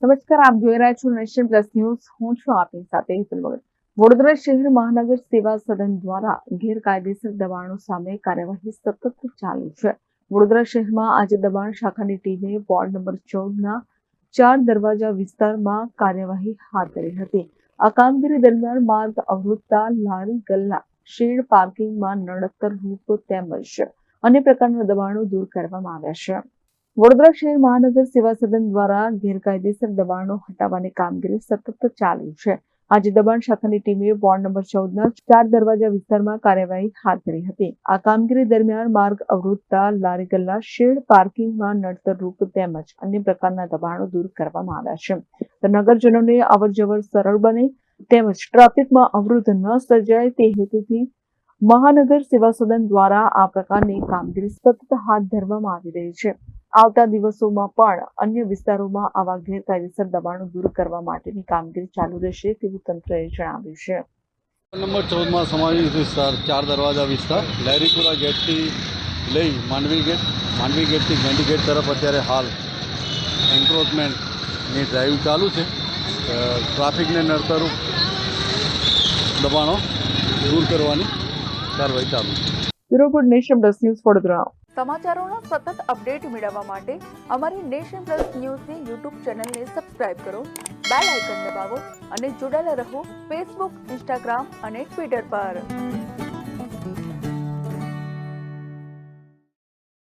નમસ્કાર, આપ જોઈ રહ્યા છો નેશન પ્લસ ન્યૂઝ. હું છું આપની સાથે હેતલ ભગત. વડોદરા શહેર મહાનગર સેવા સદન દ્વારા ગેરકાયદેસર દબાણો સામે કાર્યવાહી સતત ચાલુ છે. વડોદરા શહેરમાં આજે દબાણ શાખાની ટીમે વોર્ડ નંબર 14ના 4 દરવાજા વિસ્તારમાં કાર્યવાહી હાથ ધરી હતી. આ કામગીરી દરમિયાન માર્ગ અવરોધતા લારી ગલ્લા, શેડ, પાર્કિંગમાં નડતર રૂપ તેમજ અન્ય પ્રકારના દબાણો દૂર કરવામાં આવ્યા છે. વડોદરા શહેર મહાનગર સેવા સદન દ્વારા ગેરકાયદેસર દબાણો હટાવવાની કામગીરી સતત ચાલુ છે. આજે દબાણ શાખાની ટીમે વોર્ડ નંબર 14ના 4 દરવાજા વિસ્તારમાં કાર્યવાહી હાથ ધરી હતી. આ કામગીરી દરમિયાન માર્ગ અવરોધતા લારી ગલ્લા, શેડ, પાર્કિંગમાં નડતરરૂપ તેમજ અન્ય પ્રકારના દબાણો દૂર કરવામાં આવ્યા છે. તો નગરજનોને અવરજવર સરળ બને તેમજ ટ્રાફિકમાં અવરોધ ન સર્જાય તે હેતુથી મહાનગર સેવા સદન દ્વારા આ પ્રકારની કામગીરી સતત હાથ ધરવામાં આવી રહી છે. આવતા દિવસોમાં પણ અન્ય વિસ્તારોમાં આવા ગેરકાયદેસર દબાણો દૂર કરવા માટેની કામગીરી ચાલુ રહેશે તેવું તંત્રએ જણાવ્યું છે. નંબર 14માં સમાવેશ વિસ્તાર 4 દરવાજા વિસ્તાર, લહેરીપુરા ગેટથી લઈ માંડવી ગેટથી ગાંધી ગેટ તરફ અત્યારે હાલ એન્ક્રોચમેન્ટની ડ્રાઈવ ચાલુ છે. ટ્રાફિકને નડતરરૂપ દબાણો દૂર કરવાની કાર્યવાહી ચાલુ છે. Bureau report, nation plus news, Vadodara. સમાચારોના સતત અપડેટ મેળવવા માટે અમારી નેશન પ્લસ ન્યૂઝની યુટ્યુબ ચેનલને સબસ્ક્રાઇબ કરો, બેલ આઇકન દબાવો અને જોડાયેલા રહો ફેસબુક, ઇન્સ્ટાગ્રામ અને ટ્વિટર પર.